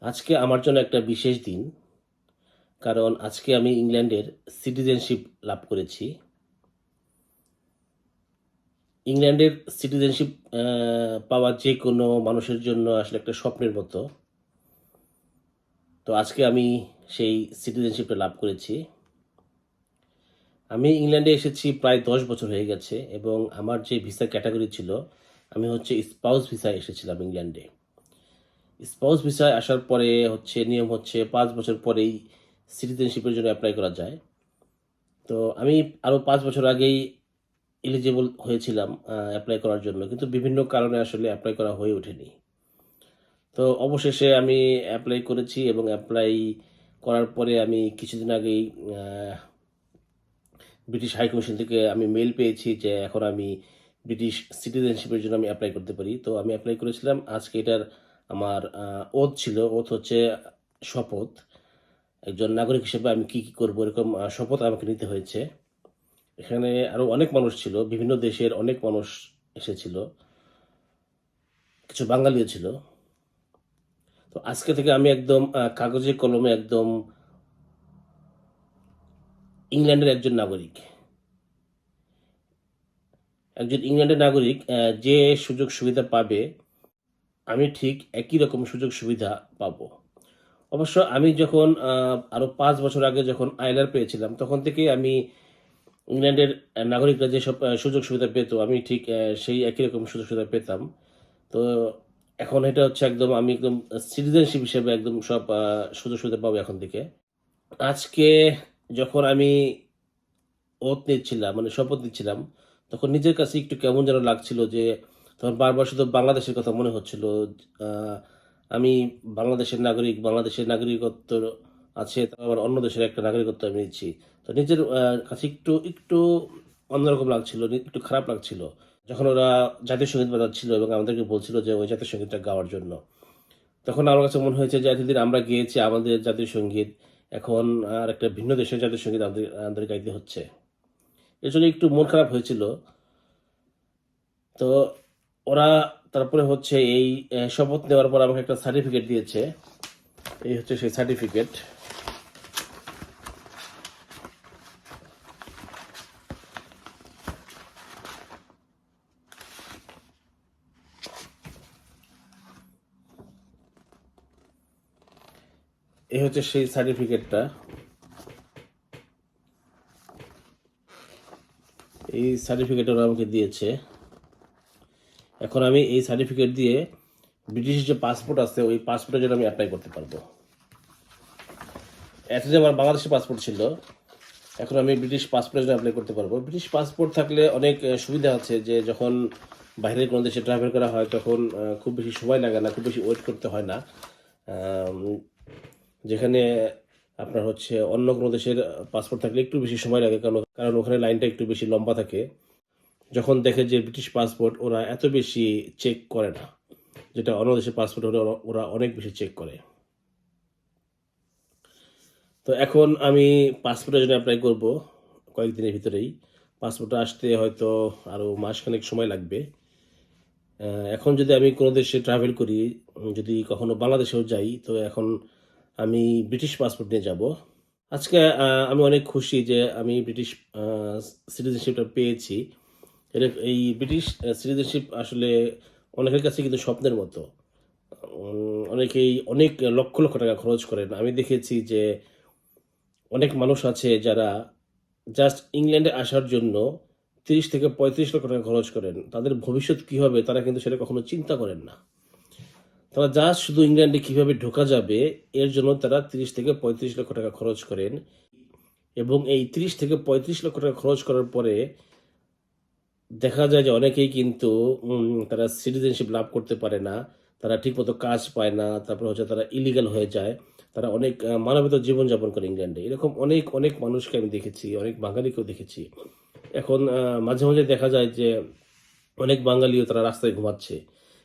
আজকে আমার জন্য একটা বিশেষ দিন। কারণ আজকে আমি ইংল্যান্ডের সিটিজেনশিপ লাভ করেছি। ইংল্যান্ডের সিটিজেনশিপ পাওয়া যে কোনো মানুষের জন্য আসলে একটা স্বপ্নের মতো। তো আজকে আমি সেই সিটিজেনশিপটা লাভ করেছি। আমি ইংল্যান্ডে এসেছি প্রায় ১০ বছর হয়ে গেছে এবং আমার যে ভিসা ক্যাটাগরি ছিল, আমি হচ্ছে স্পাউস ভিসায় এসেছিলাম ইংল্যান্ডে। স্পাউস ভিসায় আসার পরে নিয়ম হচ্ছে ৫ বছর পরেই সিটিজেনশিপের জন্য এপ্লাই করা যায়। তো আমি আরও ৫ বছর আগেই এলিজিবল হয়েছিলাম এপ্লাই করার জন্য। কিন্তু বিভিন্ন কারণে আসলে এপ্লাই করা হয়ে ওঠেনি। তো অবশেষে আমি এপ্লাই করেছি এবং এপ্লাই করার পরে আমি কিছুদিন আগেই আ ব্রিটিশ হাই কমিশন থেকে আমি মেইল পেয়েছি যে এখন আমি ব্রিটিশ সিটিজেনশিপের জন্য আমি এপ্লাই করতে পারি। তো আমি এপ্লাই করেছিলাম। আজকে এটার আমার ওথ ছিল। ওথ হচ্ছে শপথ। একজন নাগরিক হিসেবে আমি কি করব এরকম শপথ আমাকে নিতে হয়েছে। এখানে আরো অনেক মানুষ ছিল। বিভিন্ন দেশের অনেক মানুষ এসেছিল। কিছু বাঙালিও ছিল। তো আজকে থেকে আমি একদম কাগজে কলমে একদম ইংল্যান্ডের একজন নাগরিক। একজন ইংল্যান্ডের নাগরিক যে সুযোগ সুবিধা পাবে, আমি ঠিক একই রকম সুযোগ সুবিধা পাবো। অবশ্য আমি যখন আরো ৫ বছর আগে যখন আইএলআর পেয়েছিলাম, তখন থেকেই আমি ইংল্যান্ডের নাগরিকরা যেসব সুযোগ সুবিধা পেত, আমি ঠিক সেই একই রকম সুযোগ সুবিধা পেতাম। তো এখন এটা হচ্ছে একদম আমি একদম সিটিজেনশিপ হিসেবে একদম সব সুযোগ সুবিধা পাবো এখন থেকে। আজকে যখন আমি ওথ নিচ্ছিলাম মানে শপথ নিচ্ছিলাম, তখন নিজের কাছে একটু কেমন যেন লাগছিল যে তখন বারবার শুধু বাংলাদেশের কথা মনে হচ্ছিল। আ আমি বাংলাদেশের নাগরিক, বাংলাদেশের নাগরিকত্ব আছে, তারপর আবার অন্য দেশের একটা নাগরিকত্ব আমি নিচ্ছি। তো নিজের কাছে একটু অন্যরকম লাগছিল, একটু খারাপ লাগছিল। যখন ওরা জাতীয় সঙ্গীত বাজাচ্ছিল এবং আমাদেরকে বলছিল যে ওই জাতীয় সঙ্গীতটা গাওয়ার জন্য। তখন আমার কাছে মনে হয়েছে যে এতদিন আমরা গেয়েছি আমাদের জাতীয় সঙ্গীত, এখন আরেকটা ভিন্ন দেশের জাতীয় সঙ্গীত আমাদের গাইতে হচ্ছে। এজন্য একটু মন খারাপ হয়েছিল। তো ওরা তারপরে এই শপথ নেওয়ার পর আমাকে একটা সার্টিফিকেট দিয়েছে। এই হচ্ছে সেই সার্টিফিকেট। এই হচ্ছে সেই সার্টিফিকেটটা। এই সার্টিফিকেট ওরা আমাকে দিয়েছে। এখন আমি এই সার্টিফিকেট দিয়ে ব্রিটিশ যে পাসপোর্ট আছে, ওই পাসপোর্টের জন্য আমি এপ্লাই করতে পারবো। এতদিন আমার বাংলাদেশি পাসপোর্ট ছিল। এখন আমি ব্রিটিশ পাসপোর্টের জন্য এপ্লাই করতে পারবো। ব্রিটিশ পাসপোর্ট থাকলে অনেক সুবিধা আছে যে যখন বাইরের কোনো দেশে ট্রাভেল করা হয় তখন খুব বেশি সময় লাগে না, খুব বেশি ওয়েট করতে হয় না। আম যেখানে আপনার অন্য কোনো দেশের পাসপোর্ট থাকলে একটু বেশি সময় লাগে কারণ ওখানে লাইনটা একটু বেশি লম্বা থাকে। যখন দেখে যে ব্রিটিশ পাসপোর্ট ওরা এত বেশি চেক করে না। যেটা অন্য দেশের পাসপোর্ট হলে ওরা অনেক বেশি চেক করে। তো এখন আমি পাসপোর্টের জন্য এপ্লাই করব কয়েকদিনের ভিতরেই। পাসপোর্টটা আসতে হয়তো আরও মাসখানেক সময় লাগবে। এখন যদি আমি কোনো দেশে ট্রাভেল করি, যদি কখনো বাংলাদেশেও যাই, তো এখন আমি ব্রিটিশ পাসপোর্ট নিয়ে যাব। আজকে আমি অনেক খুশি যে আমি ব্রিটিশ আ সিটিজেনশিপটা পেয়েছি। এই ব্রিটিশ সিটিজেনশিপ আসলে অনেকের কাছে কিন্তু স্বপ্নের মতো। অনেকেই অনেক লক্ষ, লক্ষ টাকা খরচ করেন। আমি দেখেছি যে অনেক মানুষ আছে যারা জাস্ট ইংল্যান্ডে আসার জন্য ৩০ থেকে ৩৫ লক্ষ টাকা খরচ করেন। তাদের ভবিষ্যৎ কি হবে তারা কিন্তু সেটা কখনো চিন্তা করেন না। তারা জাস্ট শুধু ইংল্যান্ডে কিভাবে ঢোকা যাবে এর জন্য তারা ৩০ থেকে ৩৫ লক্ষ টাকা খরচ করেন এবং এই ৩০ থেকে ৩৫ লক্ষ টাকা খরচ করার পরে দেখা যায় যে অনেকেই কিন্তু তারা সিটিজেনশিপ লাভ করতে পারে না। তারা ঠিকমতো কাজ পায় না। তারপর তারা ইলিগাল হয়ে যায়। তারা অনেক মানবেতর জীবনযাপন করে ইংল্যান্ডে। এরকম অনেক, অনেক মানুষকে আমি দেখেছি, অনেক বাঙালিকেও দেখেছি। এখন মাঝে, মাঝে দেখা যায় যে অনেক বাঙালিও তারা রাস্তায় ঘুমাচ্ছে।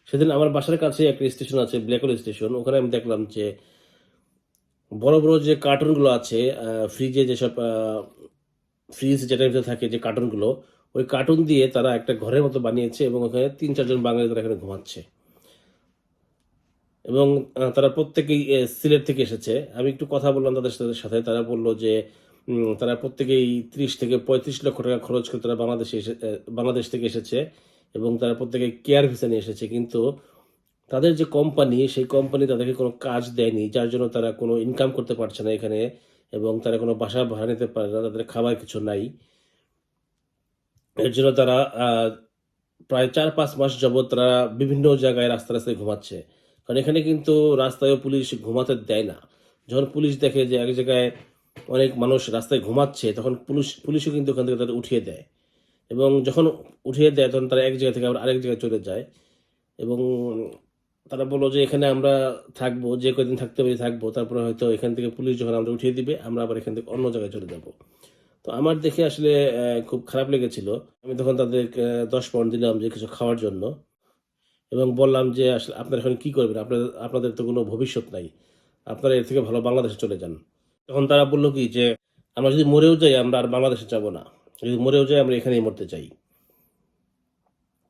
সেদিন আমার বাসার কাছে একটা স্টেশন আছে, ব্ল্যাকওয়াল স্টেশন। ওখানে আমি দেখলাম যে বড়, বড় যে কার্টুনগুলো আছে ফ্রিজে যেসব ফ্রিজ যেটার ভিতরে থাকে যে কার্টুনগুলো, ওই কার্টুন দিয়ে তারা একটা ঘরের মতো বানিয়েছে এবং ওখানে ৩-৪ জন বাঙালি তারা এখানে ঘুমাচ্ছে। এবং তারা প্রত্যেকেই সিলেট থেকে এসেছে। আমি একটু কথা বললাম তাদের সাথে। তারা বলল যে তারা প্রত্যেকেই ৩০ থেকে ৩৫ লক্ষ টাকা খরচ করে তারা বাংলাদেশ থেকে এসেছে এবং তারা প্রত্যেকে কেয়ার ভিসা নিয়ে এসেছে। কিন্তু তাদের যে কোম্পানি, সেই কোম্পানি তাদেরকে কোনো কাজ দেয়নি। যার জন্য তারা কোনো ইনকাম করতে পারছে না এখানে এবং তারা কোনো বাসা ভাড়া নিতে পারে না। তাদের খাবার কিছু নাই। এর জন্য তারা প্রায় ৪-৫ মাস যাবৎ তারা বিভিন্ন জায়গায় রাস্তায় ঘুমাচ্ছে। কারণ এখানে কিন্তু রাস্তায়ও পুলিশ ঘুমাতে দেয় না। যখন পুলিশ দেখে যে এক জায়গায় অনেক মানুষ রাস্তায় ঘুমাচ্ছে, তখন পুলিশও কিন্তু ওখান থেকে তাদের উঠিয়ে দেয় এবং যখন উঠিয়ে দেয়, তখন তারা এক জায়গা থেকে আবার আরেক জায়গায় চলে যায় এবং তারা বলল যে, "এখানে আমরা থাকবো, যে কয়দিন থাকতে পারি থাকবো। তারপরে হয়তো এখান থেকে পুলিশ যখন আমরা উঠিয়ে দিবে, আমরা আবার এখান থেকে অন্য জায়গায় চলে যাব।" তো আমার দেখে আসলে খুব খারাপ লেগেছিল। আমি তখন তাদেরকে ১০ পাউন্ড দিলাম যে কিছু খাওয়ার জন্য এবং বললাম যে, "আসলে আপনারা এখন কি করবেন? আপনাদের তো কোনো ভবিষ্যৎ নাই। আপনারা এর থেকে ভালো বাংলাদেশে চলে যান।" তখন তারা বলল কি যে, "আমরা যদি মরেও যাই, আমরা আর বাংলাদেশে যাব না। যদি মরেও যাই, আমরা এখানেই মরতে চাই।"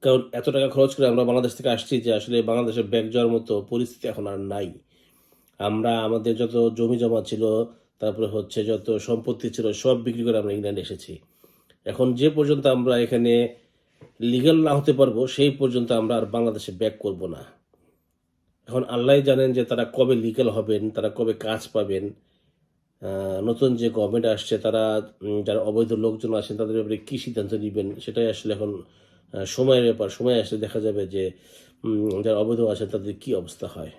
কারণ এত টাকা খরচ করে আমরা বাংলাদেশ থেকে আসছি যে আসলে বাংলাদেশে ব্যাক যাওয়ার মতো পরিস্থিতি এখন আর নাই। আমরা আমাদের যত জমি-জমা ছিল, তারপরে হচ্ছে যত সম্পত্তি ছিল, সব বিক্রি করে আমরা ইংল্যান্ডে এসেছি। এখন যে পর্যন্ত আমরা এখানে লিগ্যাল না হতে পারবো, সেই পর্যন্ত আমরা আর বাংলাদেশে ব্যাক করব না। এখন আল্লাহই জানেন যে তারা কবে লিগ্যাল হবেন, তারা কবে কাজ পাবেন। আ নতুন যে গভর্নমেন্ট আসছে তারা যারা অবৈধ লোকজন আছেন তাদের ব্যাপারে কি সিদ্ধান্ত নিবেন সেটাই আসলে এখন সময়ের ব্যাপার। সময় আসলে দেখা যাবে যে যারা অবৈধ আছেন তাদের কি অবস্থা হয়।